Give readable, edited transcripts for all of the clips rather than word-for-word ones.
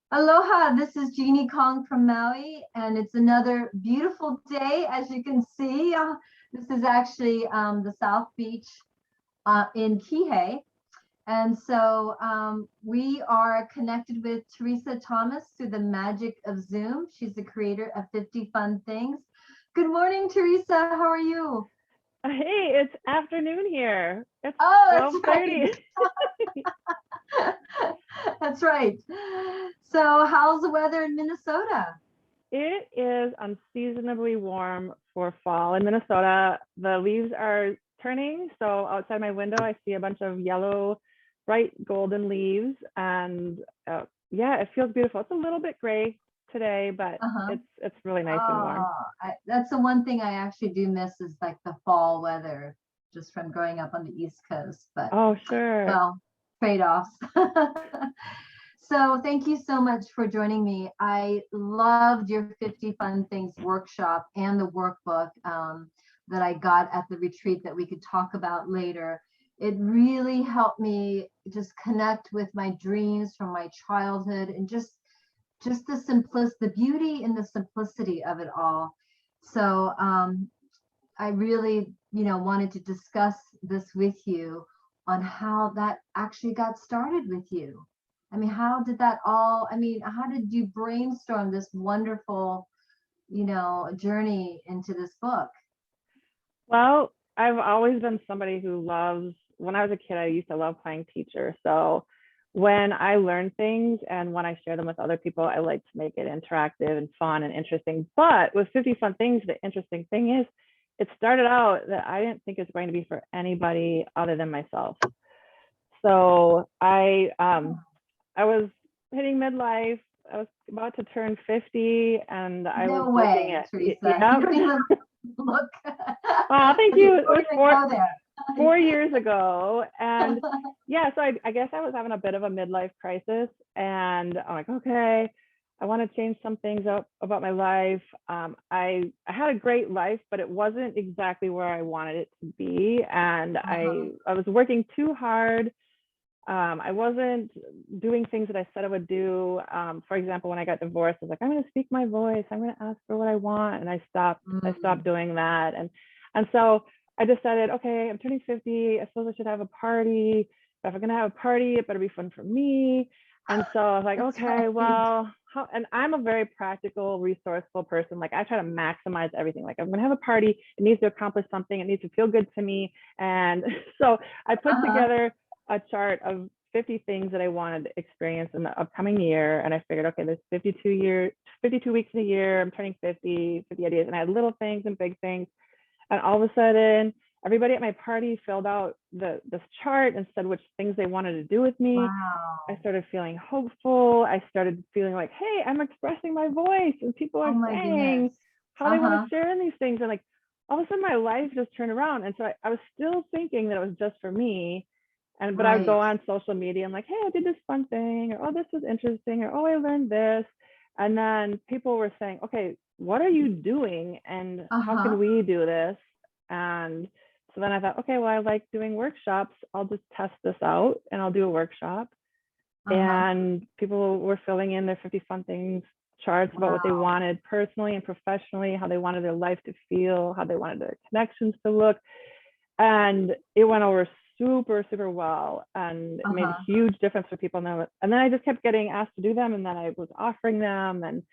Aloha, this is Jeannie Kong from Maui, and it's another beautiful day, as you can see. This is actually the South Beach in Kihei. And so we are connected with Teresa Thomas through the magic of Zoom. She's the creator of 50 Fun Things. Good morning, Teresa. How are you? Hey, it's afternoon here. It's Oh, that's 12:30. right. That's right. So how's the weather in Minnesota? It is unseasonably warm for fall in Minnesota. The leaves are turning, so outside my window I see a bunch of yellow, bright golden leaves, and yeah, it feels beautiful. It's a little bit gray today, but Uh-huh. it's really nice and warm. Oh, that's the one thing I actually do miss is like the fall weather, just from growing up on the East Coast. But Oh, sure. well, trade-offs. So thank you so much for joining me. I loved your 50 Fun Things workshop and the workbook that I got at the retreat that we could talk about later. It really helped me just connect with my dreams from my childhood and just the beauty and the simplicity of it all. So I really, wanted to discuss this with you on how that actually got started with you. I mean, how did that all, I mean, how did you brainstorm this wonderful, journey into this book? Well, I've always been somebody who loves, when I was a kid, I used to love playing teacher. So when I learn things and when I share them with other people, I like to make it interactive and fun and interesting. But with 50 Fun Things, the interesting thing is it started out that I didn't think it was going to be for anybody other than myself. So I was hitting midlife. I was about to turn 50 and I was No looking way, at, Teresa. You yeah. don't even look. Oh, thank Okay, you. It before was we even go there. 4 years ago. And yeah, so I guess I was having a bit of a midlife crisis. And I'm like, okay, I want to change some things up about my life. I had a great life, but it wasn't exactly where I wanted it to be. And Uh-huh. I was working too hard. I wasn't doing things that I said I would do. For example, when I got divorced, I was like, I'm going to speak my voice. I'm going to ask for what I want, and I stopped. I stopped Mm. doing that, and so I decided, okay, I'm turning 50. I suppose I should have a party. If I'm going to have a party, it better be fun for me. And so I was like, That's okay, right. well, and I'm a very practical, resourceful person. Like I try to maximize everything. Like I'm going to have a party. It needs to accomplish something. It needs to feel good to me. And so I put Uh-huh. together a chart of 50 things that I wanted to experience in the upcoming year. And I figured, okay, there's 52 weeks in a year. I'm turning 50 ideas. And I had little things and big things. And all of a sudden, everybody at my party filled out this chart and said which things they wanted to do with me. I Wow. started feeling hopeful. I started feeling like, hey, I'm expressing my voice and people Oh are my saying goodness. how they want Uh-huh. to share in these things. And like all of a sudden my life just turned around. And so I was still thinking that it was just for me. But I would go Right. on social media and like, hey, I did this fun thing, or oh, this was interesting, or oh, I learned this. And then people were saying, okay, what are you doing? And how can Uh-huh. we do this? And so then I thought, okay, well, I like doing workshops. I'll just test this out and I'll do a workshop. Uh-huh. And people were filling in their 50 Fun Things charts about what they Wow. wanted personally and professionally, how they wanted their life to feel, how they wanted their connections to look. And it went over super, super well and it made a Uh-huh. huge difference for people. And then I just kept getting asked to do them and then I was offering them. And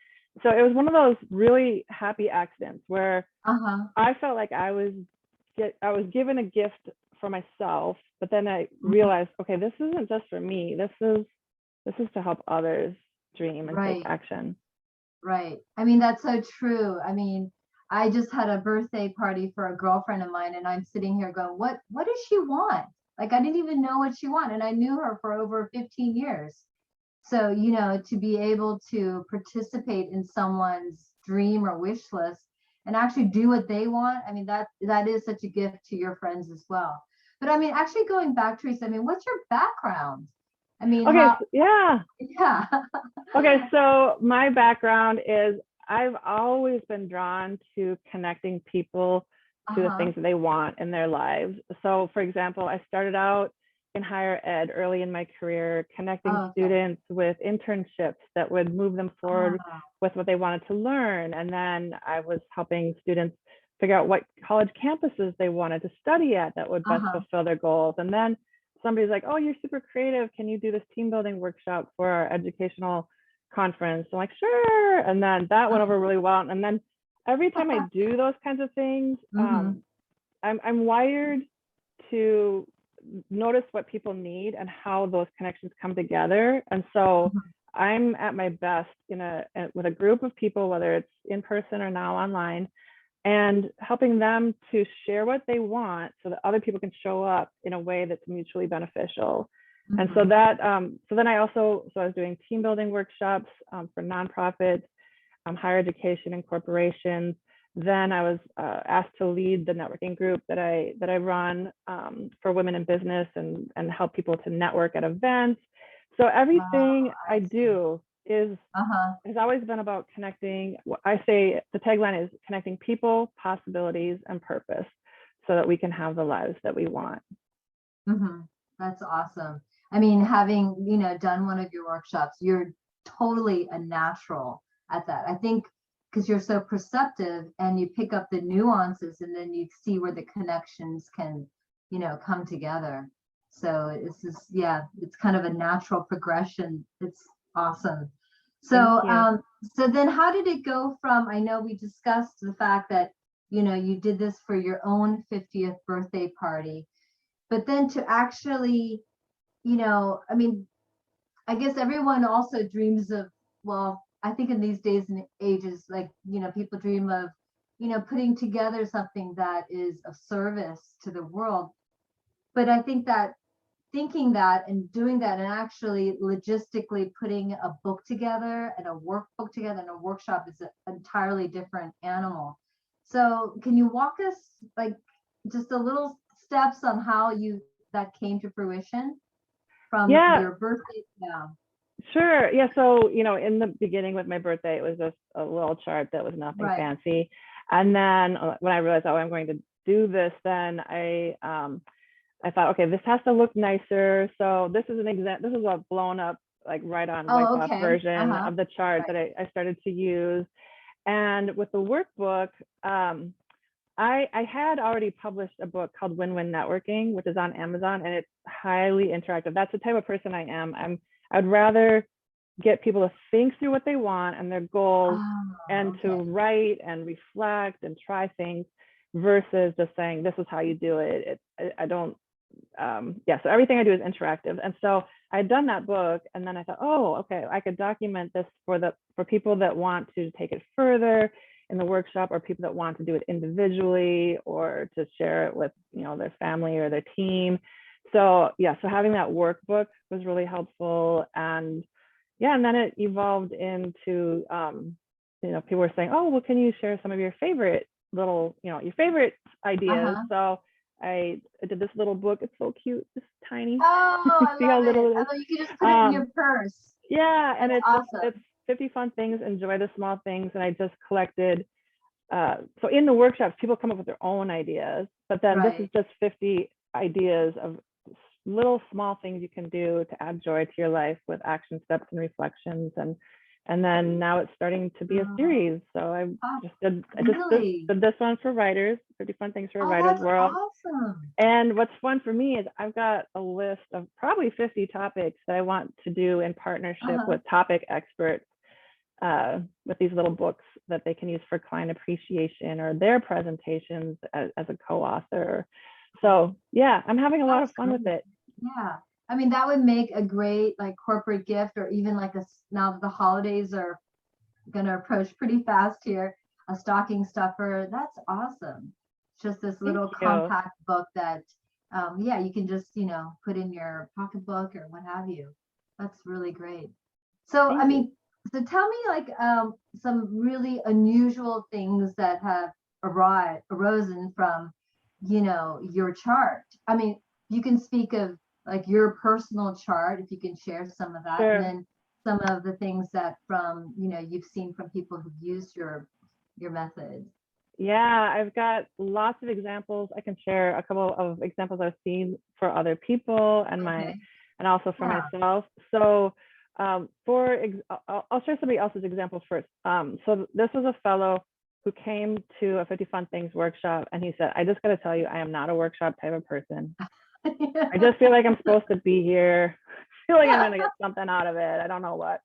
so it was one of those really happy accidents where Uh-huh. I felt like I was given a gift for myself, but then I Mhm. realized, okay, this isn't just for me. This is to help others dream and take Right. action. Right. I mean, that's so true. I mean, I just had a birthday party for a girlfriend of mine, and I'm sitting here going, what does she want? Like, I didn't even know what she wanted. And I knew her for over 15 years. So, to be able to participate in someone's dream or wish list and actually do what they want, I mean, that is such a gift to your friends as well. But I mean, actually going back, Teresa, I mean, what's your background? I mean, Okay, how, so, yeah. yeah. Okay, so my background is I've always been drawn to connecting people to the Uh-huh. things that they want in their lives. So, for example, I started out in higher ed early in my career, connecting Oh, okay. students with internships that would move them forward Ah, with what they wanted to learn. And then I was helping students figure out what college campuses they wanted to study at that would best uh-huh. fulfill their goals. And then somebody's like, oh, you're super creative. Can you do this team building workshop for our educational conference? I'm like, sure. And then that went over really well. And then every time I do those kinds of things, Mhm. I'm wired to notice what people need and how those connections come together. And so Mhm. I'm at my best with a group of people, whether it's in person or now online, and helping them to share what they want so that other people can show up in a way that's mutually beneficial. And so Mhm. that, so then I was doing team building workshops for nonprofits, higher education and corporations. Then I was asked to lead the networking group that I run for women in business and help people to network at events. So Oh, everything I I see. do Uh-huh. has always been about connecting. I say the tagline is connecting people, possibilities, and purpose so that we can have the lives that we want. Mhm. That's awesome. I mean, having, done one of your workshops, you're totally a natural at that. I think because you're so perceptive and you pick up the nuances and then you see where the connections can, come together. So yeah, it's kind of a natural progression. It's awesome. Thank So, you. so then how did it go from, I know we discussed the fact that, you did this for your own 50th birthday party, but then to actually, I mean, I guess everyone also dreams of, well, I think in these days and ages, like, people dream of, putting together something that is of service to the world. But I think that thinking that and doing that and actually logistically putting a book together and a workbook together and a workshop is an entirely different animal. So can you walk us like just a little steps on how that came to fruition from Yeah, your birthday now? sure. Yeah. So, in the beginning with my birthday, it was just a little chart that was nothing Right. fancy. And then when I realized, oh, I'm going to do this, then I thought, okay, this has to look nicer. So this is this is a blown up, like right on white Oh, cloth okay. version Uh-huh. of the chart that Right. I started to use. And with the workbook, I had already published a book called Win-Win Networking, which is on Amazon, and it's highly interactive. That's the type of person I am. I'd rather get people to think through what they want and their goals Oh, and to okay. write and reflect and try things versus just saying, this is how you do it. I don't, yeah, so everything I do is interactive. And so I had done that book, and then I thought, oh, okay, I could document this for people that want to take it further in the workshop, or people that want to do it individually or to share it with, their family or their team. So yeah, so having that workbook was really helpful. And yeah, and then it evolved into people were saying, oh, well, can you share some of your favorite your favorite ideas? Uh-huh. So I did this little book. It's so cute, it's tiny. Oh, I See how love it. little it is. Although you can just put it in um your purse. yeah, and That's it's awesome. 50 fun things, enjoy the small things. And I just collected, so in the workshops, people come up with their own ideas, but then this is Right. just 50 ideas of little small things you can do to add joy to your life with action steps and reflections. And then now it's starting to be a Oh, series. So oh, I just really? did this one for writers, 50 fun things for a Oh, writer's that's world. awesome. And what's fun for me is I've got a list of probably 50 topics that I want to do in partnership Uh-huh. with topic experts, with these little books that they can use for client appreciation or their presentations as a co-author. So yeah, I'm having a lot That's of fun with great. it. Yeah. I mean, that would make a great like corporate gift, or even like now that the holidays are going to approach pretty fast here, a stocking stuffer. That's awesome. Just this Thank little you. compact book that, yeah, you can just, put in your pocketbook or what have you. That's really great. So, I Thank you. mean, so tell me like some really unusual things that have arisen from, your chart. I mean, you can speak of like your personal chart, if you can share some of that, and Sure. then some of the things that from, you've seen from people who've used your method. Yeah, I've got lots of examples. I can share a couple of examples I've seen for other people Okay. and also for Yeah. myself. So I'll share somebody else's example first. So this was a fellow who came to a 50 Fun Things workshop, and he said, I just got to tell you, I am not a workshop type of person. I just feel like I'm supposed to be here. I feel like I'm going to get something out of it. I don't know what.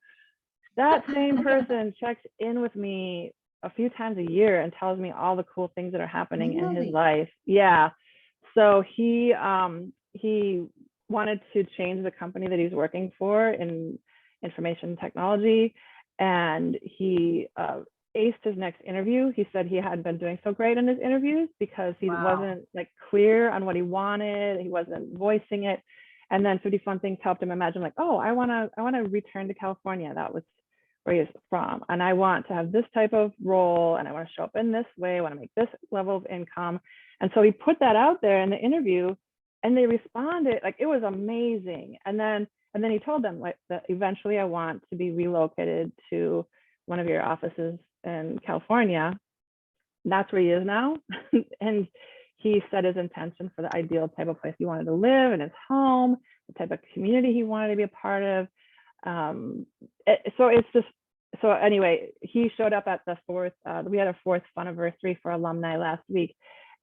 That same person checks in with me a few times a year and tells me all the cool things that are happening in his Really? life. Yeah. So he wanted to change the company that he's working for in information technology, and he aced his next interview. He said he hadn't been doing so great in his interviews because he Wow. wasn't like clear on what he wanted. He wasn't voicing it. And then 50 Fun Things helped him imagine, like, oh, I wanna return to California. That was where he's from. And I want to have this type of role, and I want to show up in this way. I want to make this level of income. And so he put that out there in the interview, and they responded. Like, it was amazing. And then he told them, like, that eventually I want to be relocated to one of your offices in California. And that's where he is now. And he set his intention for the ideal type of place he wanted to live in his home, the type of community he wanted to be a part of. So anyway, he showed up at the fourth, we had a fourth Funiversary for alumni last week,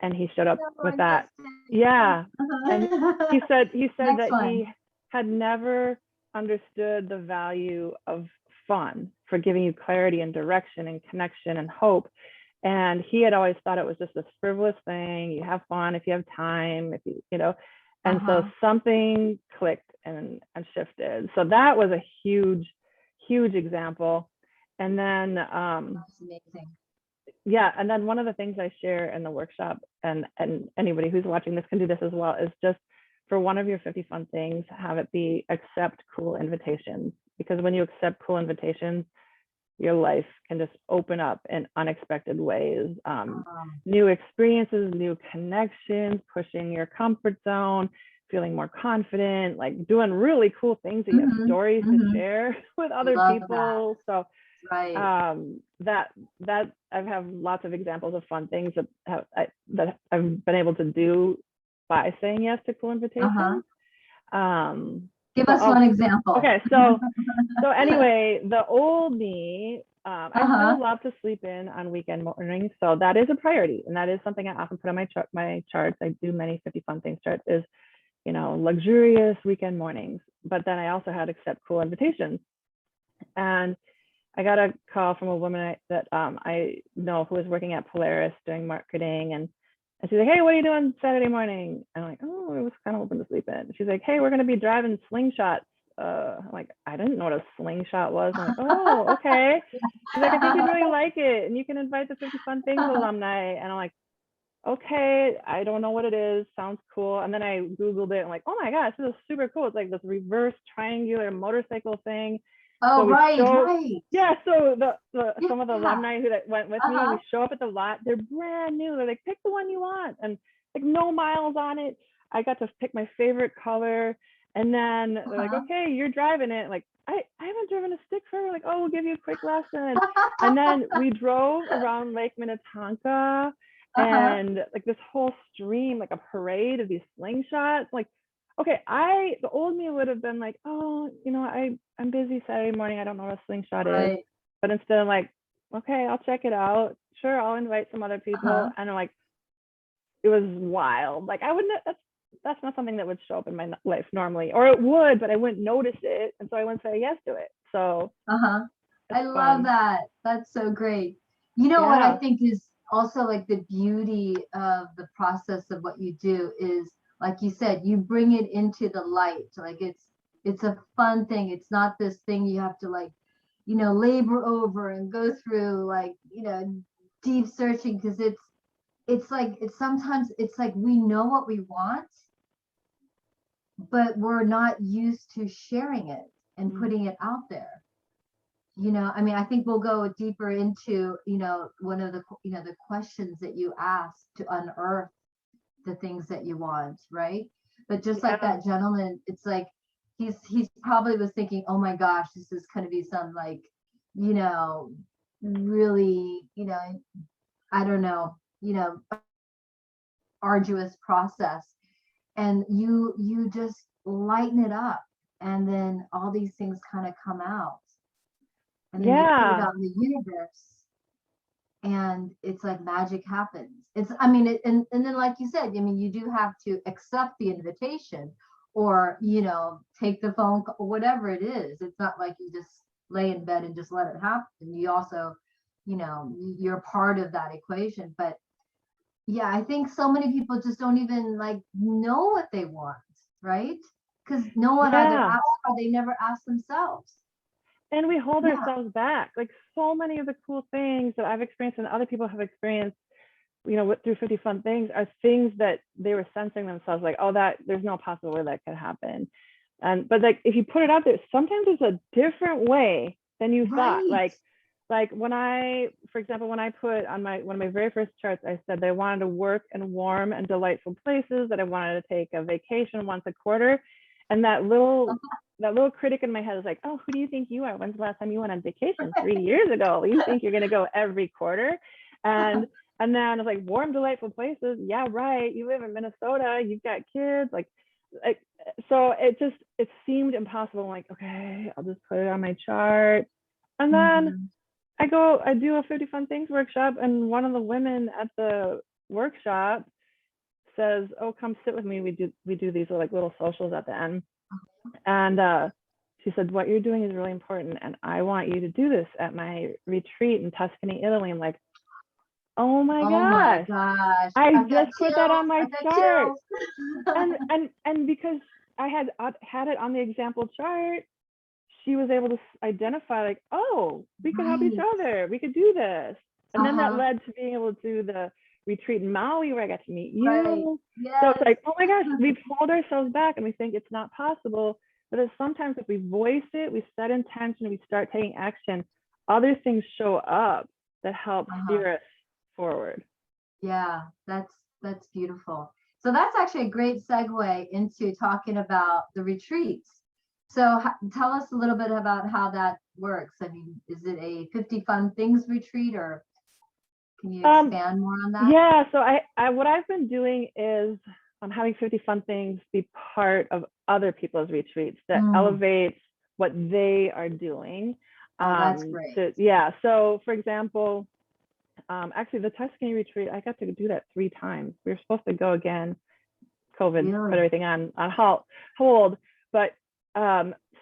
and he showed up Oh, with that. interesting. Yeah. And he said Next that one. he had never understood the value of fun for giving you clarity and direction and connection and hope. And he had always thought it was just this frivolous thing. You have fun if you have time, if you know. And so something clicked and shifted. So that was a huge example. And then That's amazing. yeah, and then one of the things I share in the workshop, and anybody who's watching this can do this as well, is just for one of your 50 Fun Things, have it be accept cool invitations. Because when you accept cool invitations, your life can just open up in unexpected ways. New experiences, new connections, pushing your comfort zone, feeling more confident, like doing really cool things that you have stories to share with other Love people. that. So Right. that I have lots of examples of fun things that I've been able to do by saying yes to cool invitations. Give So us one example. okay, so anyway, the old me, I still love to sleep in on weekend mornings, so that is a priority, and that is something I often put on my charts. I do many 50 Fun Things charts, is, you know, luxurious weekend mornings. But then I also had accept cool invitations, and I got a call from a woman that I know who was working at Polaris doing marketing, and she's like, hey, what are you doing Saturday morning? And I'm like, oh, I was kind of hoping to sleep in. She's like, hey, we're going to be driving slingshots. I'm like, I didn't know what a slingshot was. I'm like, oh, okay. She's like, I think you'd really like it, and you can invite the 50 Fun Things alumni. And I'm like, okay, I don't know what it is. Sounds cool. And then I Googled it and like, oh my gosh, this is super cool. It's like this reverse triangular motorcycle thing. Oh, So right. yeah, so some of the Yeah. alumni who that went with me, we show up at the lot. They're brand new. They're like, pick the one you want, and like no miles on it. I got to pick my favorite color, and then they're like, okay, you're driving it. Like, I haven't driven a stick forever. Like, oh, we'll give you a quick lesson. And then we drove around Lake Minnetonka, and like this whole stream, like a parade of these slingshots. Like, okay, the old me would have been like, oh, you know, I'm busy Saturday morning. I don't know what a slingshot is. But instead I'm like, okay, I'll check it out. Sure, I'll invite some other people. And I'm like, it was wild. Like, I wouldn't, that's not something that would show up in my life normally, or it would, but I wouldn't notice it. And so I wouldn't say yes to it. So I love that. That's so great. You know what I think is also like the beauty of the process of what you do is, like you said, you bring it into the light. Like it's a fun thing. It's not this thing you have to, like, you know, labor over and go through, like, you know, deep searching, because it's like sometimes it's like we know what we want, but we're not used to sharing it and putting it out there. You know, I mean, I think we'll go deeper into, you know, one of the, you know, the questions that you ask to unearth the things that you want, right? But just like that gentleman, it's like he's probably was thinking, oh my gosh, this is going to be some, like, you know, really, you know, I don't know, arduous process, and you just lighten it up, and then all these things kind of come out, and then you put it Yeah. out in the universe, and it's like magic happens. It's, I mean, and then like you said, I mean, you do have to accept the invitation, or take the phone call, or whatever it is. It's not like you just lay in bed and just let it happen. You also, you're part of that equation. But yeah, I think so many people just don't even like know what they want, right? Because no one either Yeah. asks, or they never ask themselves. And we hold Yeah, ourselves back. Like so many of the cool things that I've experienced and other people have experienced, through 50 Fun Things are things that they were sensing themselves like, oh, that there's no possible way that could happen. But like if you put it out there, sometimes it's a different way than you thought. right. Like when for example, when I put on one of my very first charts, I said that I wanted to work in warm and delightful places, that I wanted to take a vacation once a quarter. And that little critic in my head is like, oh, who do you think you are? When's the last time you went on vacation? 3 years ago. You think you're gonna go every quarter? And and then it's like, warm, delightful places. Yeah, right. You live in Minnesota. You've got kids. Like, so it seemed impossible. I'm like, okay, I'll just put it on my chart. And then Mhm. I do a 50 Fun Things workshop, and one of the women at the workshop says, oh, come sit with me. We do these like little socials at the end. And she said, what you're doing is really important, and I want you to do this at my retreat in Tuscany, Italy. I'm like, oh my Oh my gosh, gosh, I I've got just put that on chills. my I've got chart. chills. And because I had it on the example chart, she was able to identify like, oh, we could help each Right. other. We could do this. And then that Uh-huh. led to being able to do the retreat in Maui where I got to meet Right. you. So it's Yes. like, oh my gosh, we hold ourselves back and we think it's not possible. But it's sometimes if we voice it, we set intention, we start taking action, other things show up that help Uh-huh. steer us forward. Yeah, that's beautiful. So that's actually a great segue into talking about the retreats. So tell us a little bit about how that works. I mean, is it a 50 Fun Things retreat, or can you Um, expand more on that? Yeah, so I what I've been doing is having 50 Fun Things be part of other people's retreats that Mm. elevates what they are doing. Oh, that's great. So for example, actually the Tuscany retreat, I got to do that 3 times. We were supposed to go again. COVID put Really? everything on hold. But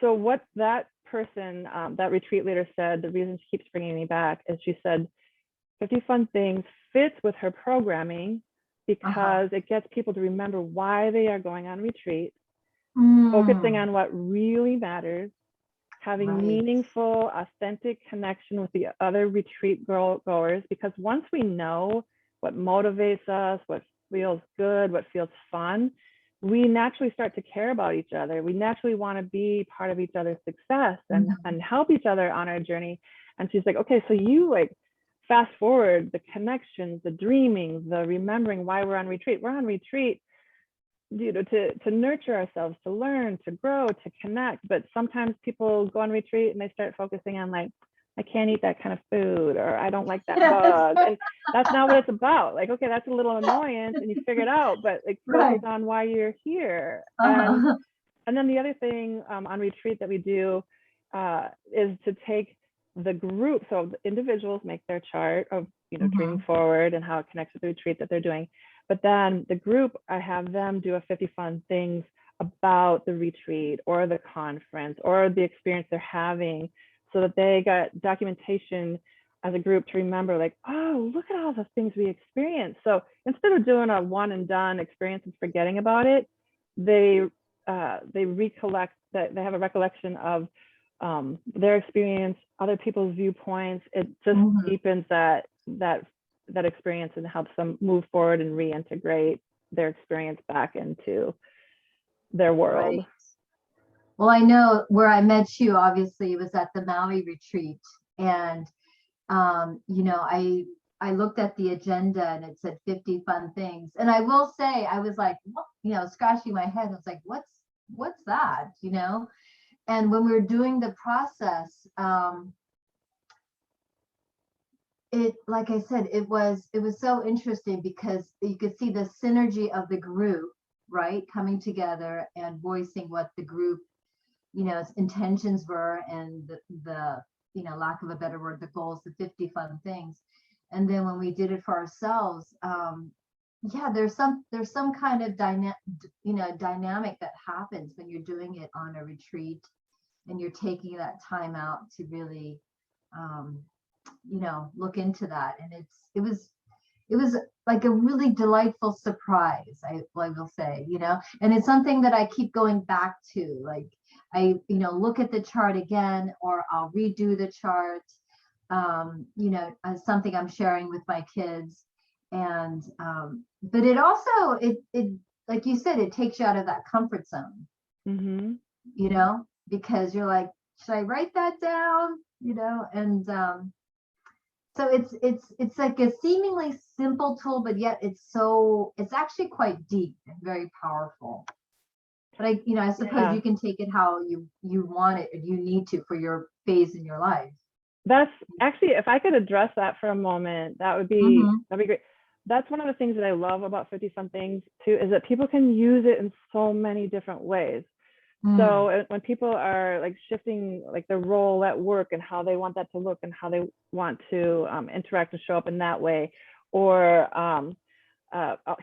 so what that person, that retreat leader said, the reason she keeps bringing me back is she said, 50 Fun Things fits with her programming Uh-huh. because it gets people to remember why they are going on retreat, focusing Mm. on what really matters, having Right. meaningful, authentic connection with the other retreat goers. Because once we know what motivates us, what feels good, what feels fun, we naturally start to care about each other. We naturally want to be part of each other's success Mhm. and help each other on our journey. And she's like, okay, so you like fast forward the connections, the dreaming, the remembering why we're on retreat. We're on retreat, to nurture ourselves, to learn, to grow, to connect. But sometimes people go on retreat and they start focusing on like, I can't eat that kind of food, or I don't like that Yes. bug. And that's not what it's about. Like, okay, that's a little annoyance and you figure it out, but like focus Right. on why you're here. Uh-huh. And then the other thing on retreat that we do is to take the group. So the individuals make their chart of, dreaming Mhm. forward and how it connects with the retreat that they're doing. But then the group, I have them do a 50 Fun Things about the retreat or the conference or the experience they're having, so that they got documentation as a group to remember, like, oh, look at all the things we experienced. So instead of doing a one and done experience and forgetting about it, they recollect, that they have a recollection of their experience, other people's viewpoints. It just Mhm. deepens that experience and helps them move forward and reintegrate their experience back into their Right. world. Well, I know where I met you, obviously, was at the Maui retreat. And I looked at the agenda and it said 50 Fun Things. And I will say, I was like, what, scratching my head. I was like, what's that? And when we were doing the process, like I said, it was so interesting because you could see the synergy of the group, right, coming together and voicing what the group, intentions were, and the lack of a better word, the goals, the 50 fun things. And then when we did it for ourselves, yeah, there's some kind of dynamic that happens when you're doing it on a retreat and you're taking that time out to really, um, look into that. And it was like a really delightful surprise, I will say, and it's something that I keep going back to. Like I, look at the chart again, or I'll redo the chart, as something I'm sharing with my kids. And, but it also, like you said, it takes you out of that comfort zone, Mm-hmm. because you're like, should I write that down? And, so it's like a seemingly simple tool, but yet it's actually quite deep and very powerful. But I suppose Yeah. you can take it how you want it, if you need to, for your phase in your life. That's actually, if I could address that for a moment, that'd be great. That's one of the things that I love about 50 Fun Things too, is that people can use it in so many different ways. So when people are like shifting like their role at work and how they want that to look and how they want to interact and show up in that way, or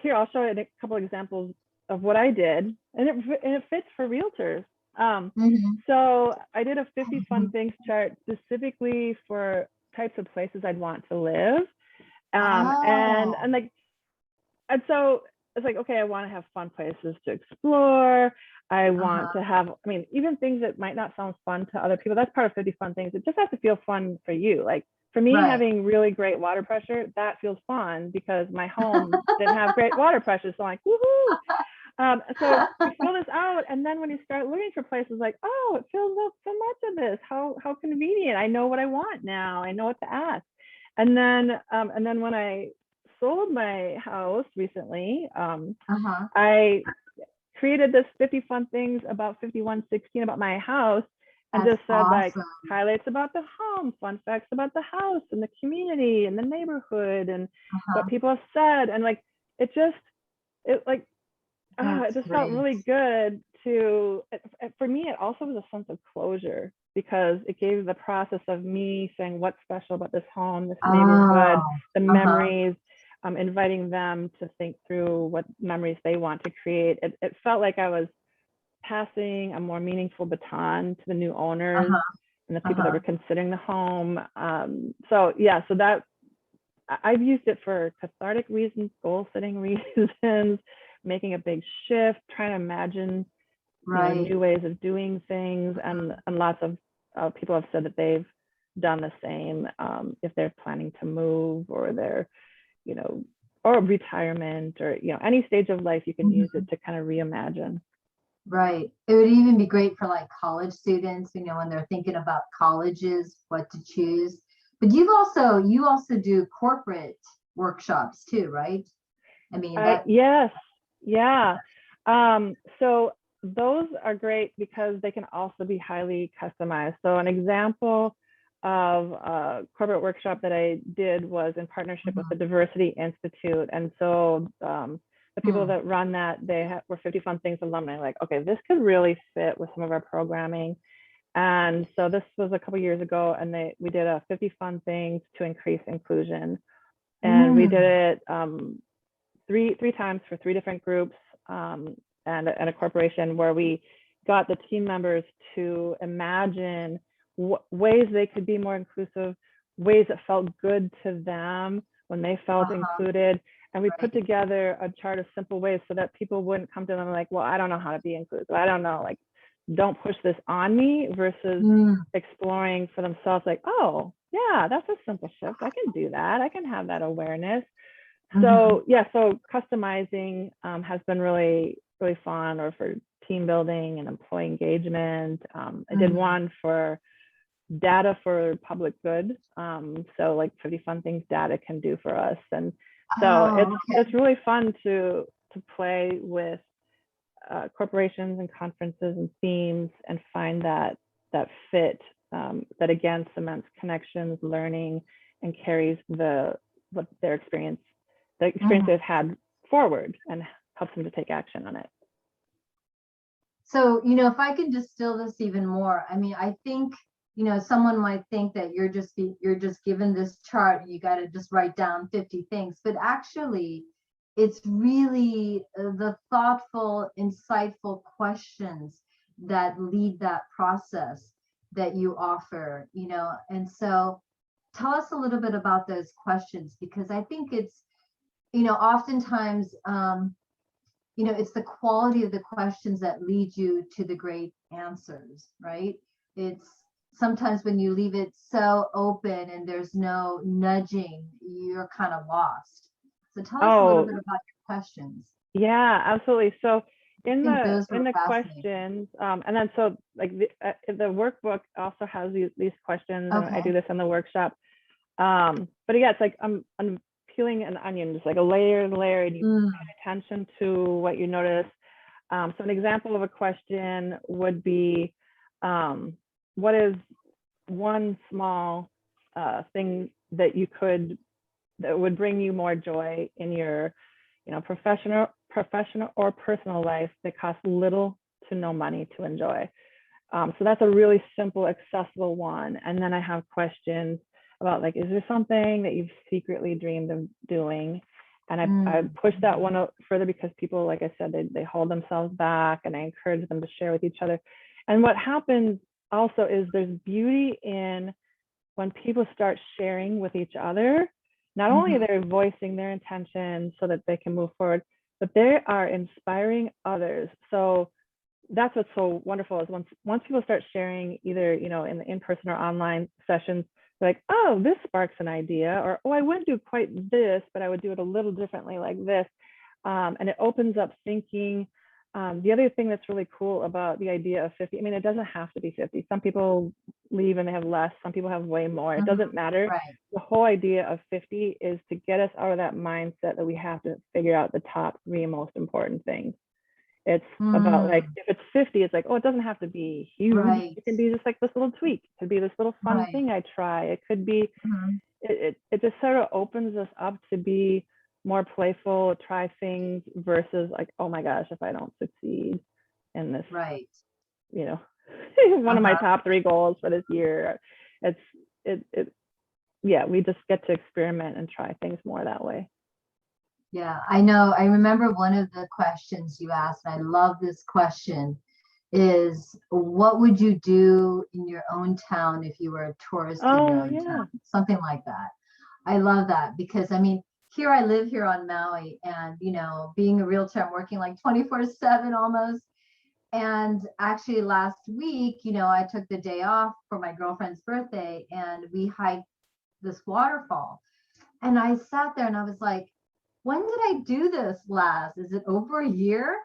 here, I'll show you a couple of examples of what I did, and it fits for realtors. So I did a 50 Fun Things chart specifically for types of places I'd want to live. And like, and so it's like, okay, I want to have fun places to explore. I want to have, I mean, even things that might not sound fun to other people, that's part of 50 Fun Things. It just has to feel fun for you. Like for me, Right. having really great water pressure, that feels fun because my home didn't have great water pressure. So I'm like, woohoo. So you fill this out, and then when you start looking for places, like, oh, it fills up so much of this. How convenient! I know what I want now. I know what to ask. And then when I sold my house recently, I created this 50 Fun Things about 5116 about my house, and That's just said like awesome. highlights about the home, fun facts about the house and the community and the neighborhood and what people have said, and like it just it just felt really good to, for me, it also was a sense of closure because it gave the process of me saying what's special about this home, this neighborhood, the memories, inviting them to think through what memories they want to create. It felt like I was passing a more meaningful baton to the new owners and the people that were considering the home. So that I've used it for cathartic reasons, goal setting reasons, making a big shift, trying to imagine new ways of doing things, and lots of people have said that they've done the same if they're planning to move, or they're or retirement, or any stage of life. You can use it to kind of reimagine. Right. It would even be great for like college students, when they're thinking about colleges, what to choose. But you also do corporate workshops too, right? I mean, yes. Yeah. So those are great because they can also be highly customized. So an example of a corporate workshop that I did was in partnership with the Diversity Institute. And so the people that run that, were 50 Fun Things alumni, like, okay, this could really fit with some of our programming. And so this was a couple of years ago, and we did a 50 Fun Things to increase inclusion. And we did it three times for 3 different groups and a corporation, where we got the team members to imagine ways they could be more inclusive, ways that felt good to them when they felt included. And we put together a chart of simple ways so that people wouldn't come to them like, well, I don't know how to be inclusive. I don't know, like, don't push this on me, versus exploring for themselves, like, oh, yeah, that's a simple shift. I can do that. I can have that awareness. So so customizing has been really, really fun, or for team building and employee engagement. I did one for data for public good. So like 50 Fun Things data can do for us. And so it's really fun to play with corporations and conferences and themes, and find that fit that again cements connections, learning, and carries what their experience, the experience they've had forward, and helps them to take action on it. So, if I can distill this even more, I mean, I think, someone might think that you're just given this chart, you got to just write down 50 things, but actually it's really the thoughtful, insightful questions that lead that process that you offer, and so tell us a little bit about those questions, because I think it's, oftentimes, it's the quality of the questions that lead you to the great answers, right? It's sometimes when you leave it so open and there's no nudging, you're kind of lost. So tell us a little bit about your questions. Yeah, absolutely. So in those were the fascinating. questions, and then so like the workbook also has these questions, and I do this in the workshop. But yeah, it's like I'm peeling an onion, just like a layer and layer, and you pay attention to what you notice. So an example of a question would be, what is one small thing that would bring you more joy in your, professional or personal life that costs little to no money to enjoy? So that's a really simple, accessible one. And then I have questions about, like, is there something that you've secretly dreamed of doing? And I push that one out further because people, like I said, they hold themselves back, and I encourage them to share with each other. And what happens also is there's beauty in when people start sharing with each other. Not only are they voicing their intention so that they can move forward, but they are inspiring others. So that's what's so wonderful, is once people start sharing, either, in the in-person or online sessions, like, oh, this sparks an idea, or, oh, I wouldn't do quite this, but I would do it a little differently like this. And it opens up thinking. The other thing that's really cool about the idea of 50, I mean, it doesn't have to be 50. Some people leave and they have less. Some people have way more. It doesn't matter. Right. The whole idea of 50 is to get us out of that mindset that we have to figure out the top 3 most important things. It's about, like, if it's 50, it's like, oh, it doesn't have to be huge. Right. It can be just like this little tweak. It could be this little fun thing I try. It could be, it just sort of opens us up to be more playful, try things, versus like, oh my gosh, if I don't succeed in this, right, one of my top 3 goals for this year, yeah, we just get to experiment and try things more that way. Yeah, I know. I remember one of the questions you asked, and I love this question, is what would you do in your own town if you were a tourist in your own town? Something like that. I love that, because I mean, here I live here on Maui, and being a realtor, I'm working like 24/7 almost. And actually last week, I took the day off for my girlfriend's birthday, and we hiked this waterfall. And I sat there and I was like, when did I do this last? Is it over a year?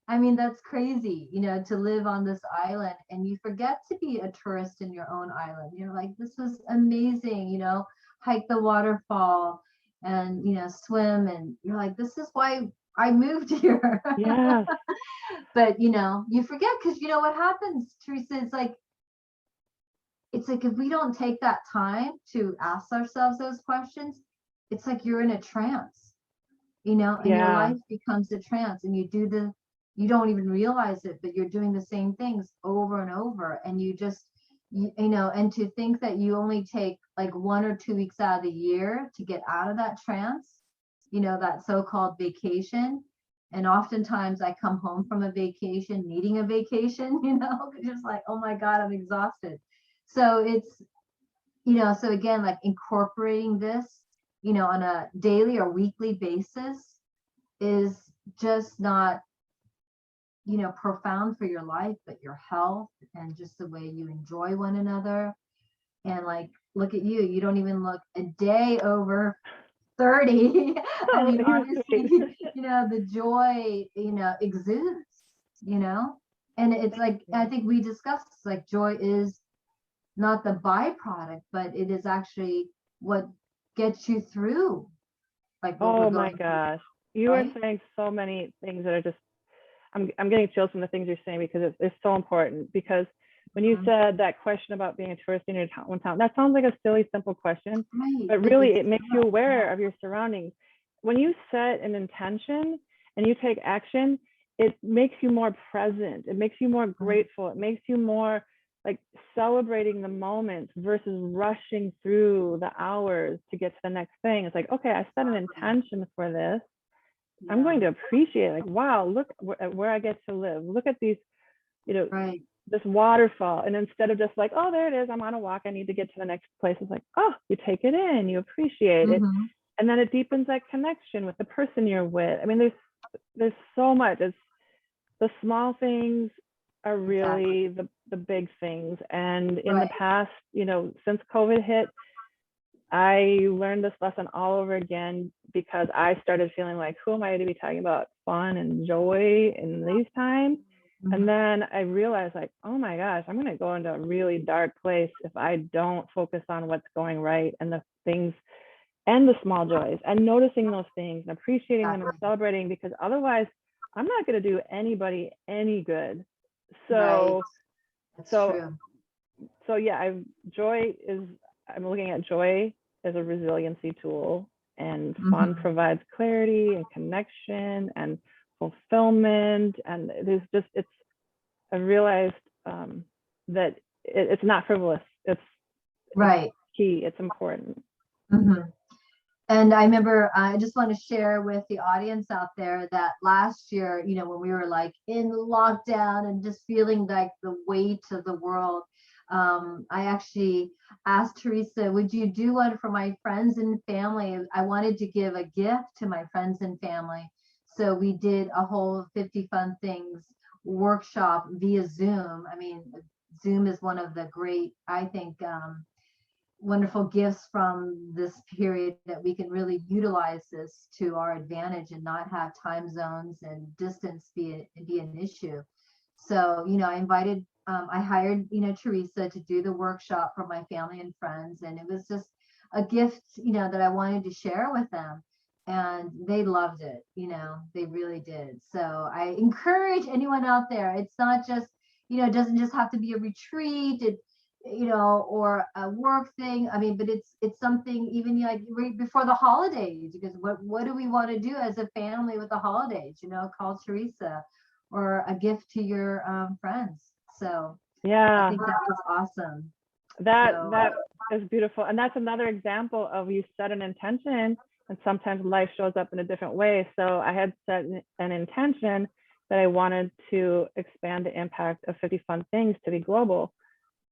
I mean, that's crazy, to live on this island and you forget to be a tourist in your own island. You're like, this was amazing, hike the waterfall and, swim. And you're like, this is why I moved here. Yeah. But, you forget, because what happens, Teresa, it's like if we don't take that time to ask ourselves those questions, it's like you're in a trance, and your life becomes a trance, and you don't even realize it, but you're doing the same things over and over. And you just, and to think that you only take like 1 or 2 weeks out of the year to get out of that trance, that so-called vacation. And oftentimes I come home from a vacation, needing a vacation, just like, oh my God, I'm exhausted. So it's, so again, like incorporating this, on a daily or weekly basis is just not, profound for your life, but your health and just the way you enjoy one another. And like, look at you, you don't even look a day over 30. I mean, honestly, the joy, exudes, and it's like, I think we discussed, like, joy is not the byproduct, but it is actually what gets you through. Like, oh my gosh, you are saying so many things that are just, I'm getting chills from the things you're saying, because it's so important. Because when you Mhm. said that question about being a tourist in your hometown, that sounds like a silly, simple question, Right. but really it makes you aware of your surroundings. When you set an intention and you take action, it makes you more present. It makes you more grateful. It makes you more like celebrating the moments versus rushing through the hours to get to the next thing. It's like, okay, I set an intention for this. I'm going to appreciate it. Like, wow, look where I get to live. Look at these, you know, Right. this waterfall. And instead of just like, oh, there it is, I'm on a walk, I need to get to the next place. It's like, oh, you take it in, you appreciate it. Mhm. And then it deepens that connection with the person you're with. I mean, there's so much. It's the small things are really the big things. And in the Right. past, you know, since COVID hit, I learned this lesson all over again because I started feeling like, who am I to be talking about fun and joy in these times? Mhm. And then I realized, like, oh my gosh, I'm going to go into a really dark place if I don't focus on what's going right and the things and the small joys and noticing those things and appreciating them and celebrating, because otherwise I'm not going to do anybody any good. So, That's so, true. so yeah, I'm looking at joy as a resiliency tool, and fun Mhm. provides clarity and connection and fulfillment. And I realized that it's not frivolous. It's Right. key. It's important. Mhm. And I remember, I just want to share with the audience out there that last year, you know, when we were like in lockdown and just feeling like the weight of the world, I actually asked Teresa, would you do one for my friends and family? I wanted to give a gift to my friends and family. So we did a whole 50 Fun Things workshop via Zoom. I mean, Zoom is one of the great, I think, wonderful gifts from this period, that we can really utilize this to our advantage and not have time zones and distance be an issue. So, you know, I hired, you know, Teresa to do the workshop for my family and friends. And it was just a gift, you know, that I wanted to share with them. And they loved it, you know, they really did. So I encourage anyone out there. It's not just, you know, it doesn't just have to be a retreat. You know, or a work thing. I mean, but it's something even like right before the holidays, because what do we want to do as a family with the holidays? You know, call Teresa, or a gift to your friends. So I Yeah, think that was awesome. So that is beautiful. And that's another example of you set an intention and sometimes life shows up in a different way. So I had set an intention that I wanted to expand the impact of 50 Fun Things to be global.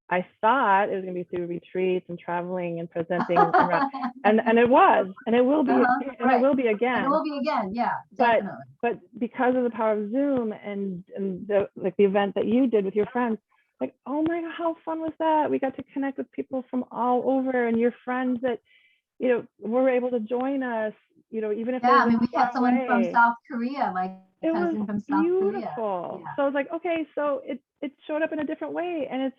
I thought it was going to be through retreats and traveling and presenting around, and it was, and it will be, and it will be and it again. will be again. Yeah, But definitely. because of the power of Zoom and the like the event that you did with your friends, like, oh my God, how fun was that? We got to connect with people from all over, and your friends that, you know, were able to join us, you know, even if they Yeah, I live mean, we had far someone from away. South Korea, my It was cousin from South Korea. beautiful. Yeah. So I was like, okay, so it showed up in a different way, and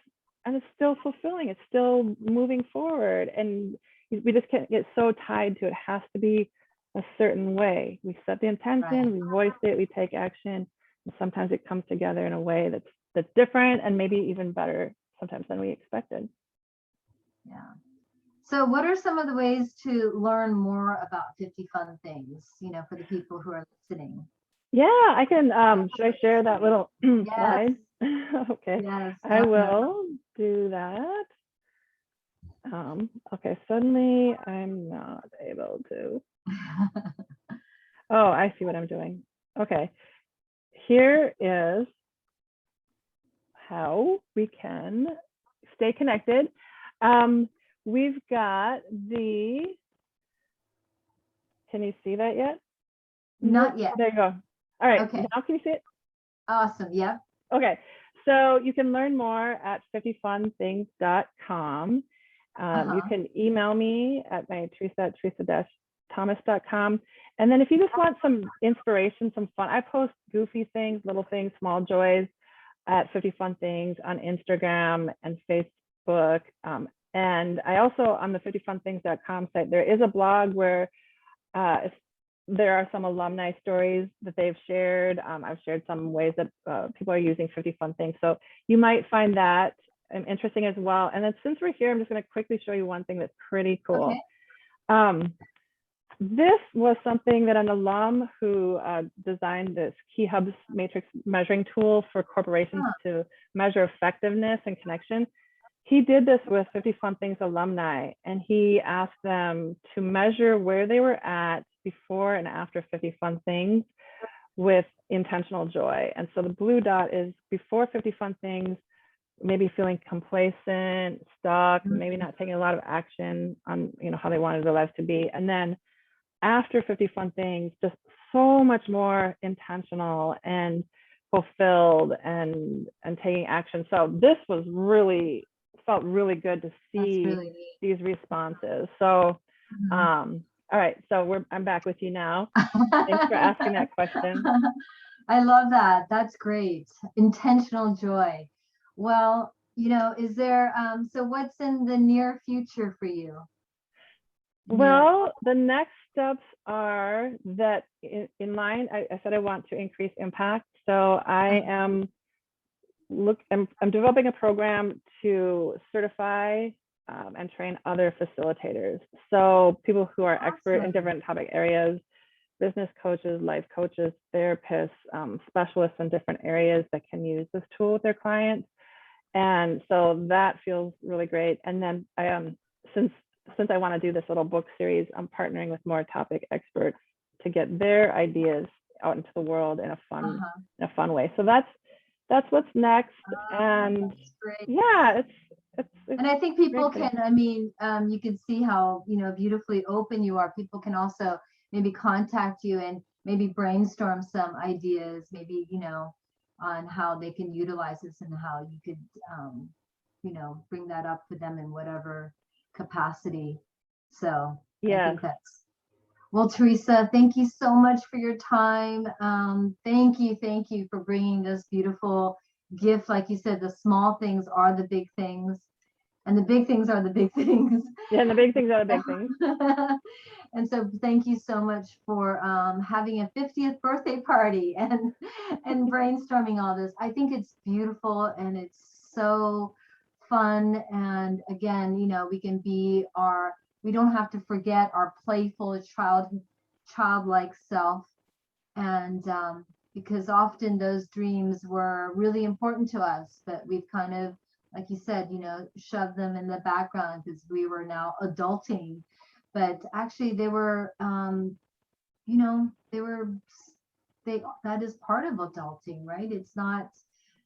it's still fulfilling. It's still moving forward, and we just can't get so tied to it has to be a certain way. We set the intention, we voice it, we take action, and sometimes it comes together in a way that's different and maybe even better sometimes than we expected. Yeah. So what are some of the ways to learn more about 50 Fun Things, you know, for the people who are listening? Yeah, I can, should I share that little Yes. slide? Okay, Yes, I definitely. will do that. Okay, suddenly I'm not able to. Oh, I see what I'm doing. Okay, here is how we can stay connected. We've got can you see that yet? Not yet. There you go. All right, Okay. now can you see it? Awesome. Yep. Okay, so you can learn more at 50funthings.com. You can email me at my teresa@teresa-thomas.com. And then if you just want some inspiration, some fun, I post goofy things, little things, small joys at 50 Fun Things on Instagram and Facebook. And I also, on the 50funthings.com site, there is a blog where there are some alumni stories that they've shared. I've shared some ways that people are using 50 Fun Things. So you might find that interesting as well. And then since we're here, I'm just going to quickly show you one thing that's pretty cool. Okay. This was something that an alum who designed this Key Hubs matrix measuring tool for corporations to measure effectiveness and connection. He did this with 50 Fun Things alumni, and he asked them to measure where they were at before and after 50 Fun Things with intentional joy. And so the blue dot is before 50 Fun Things, maybe feeling complacent, stuck, maybe not taking a lot of action on, you know, how they wanted their lives to be. And then after 50 Fun Things, just so much more intentional and fulfilled and taking action. So this was felt really good to see really these responses. So all right, so I'm back with you now. Thanks for asking that question. I love that. That's great. Intentional joy. Well, you know, is there, so what's in the near future for you? Well, the next steps are that in line, I said I want to increase impact. So I am I'm developing a program to certify and train other facilitators. So people who are expert in different topic areas, business coaches, life coaches, therapists, specialists in different areas that can use this tool with their clients. And so that feels really great. And then since I want to do this little book series, I'm partnering with more topic experts to get their ideas out into the world in a fun way. So that's what's next. And yeah, it's and I think people can, I mean, you can see how, you know, beautifully open you are. People can also maybe contact you and maybe brainstorm some ideas, maybe, you know, on how they can utilize this and how you could, you know, bring that up for them in whatever capacity. So yeah, I think that's, well, Teresa, thank you so much for your time. Thank you for bringing this beautiful gift. Like you said, the small things are the big things, and the big things are the big things. Yeah, and the big things are the big things. And so thank you so much for having a 50th birthday party and brainstorming all this. I think it's beautiful and it's so fun. And again, you know, we don't have to forget our playful childlike self. And because often those dreams were really important to us, but we've kind of, like you said, you know, shoved them in the background because we were now adulting. But actually they were, you know, that is part of adulting, right? It's not,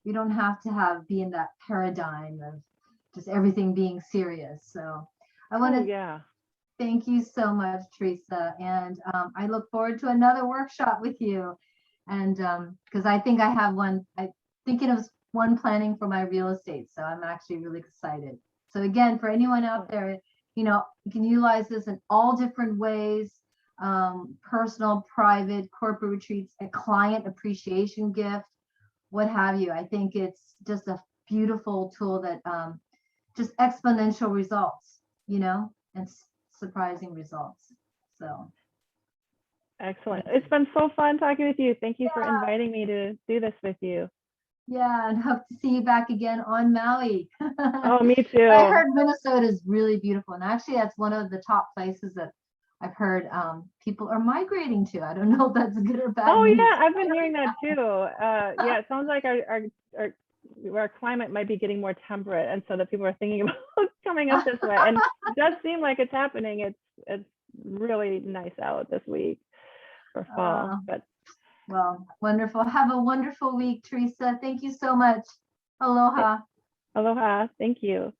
you don't have to be in that paradigm of just everything being serious. So I want to thank you so much, Teresa. And I look forward to another workshop with you. And because I think I have one, I'm thinking of one planning for my real estate. So I'm actually really excited. So again, for anyone out there, you know, you can utilize this in all different ways, personal, private, corporate retreats, a client appreciation gift, what have you. I think it's just a beautiful tool that just exponential results, you know, and surprising results. So excellent. It's been so fun talking with you. Thank you for inviting me to do this with you. Yeah, and hope to see you back again on Maui. Oh, me too. I heard Minnesota is really beautiful, and actually that's one of the top places that I've heard people are migrating to. I don't know if that's good or bad. Oh yeah, I've been hearing that too. Yeah, it sounds like our climate might be getting more temperate, and so that people are thinking about coming up this way. And it does seem like it's happening. It's really nice out this week for fall. But well, wonderful. Have a wonderful week, Teresa. Thank you so much. Aloha. Aloha. Thank you.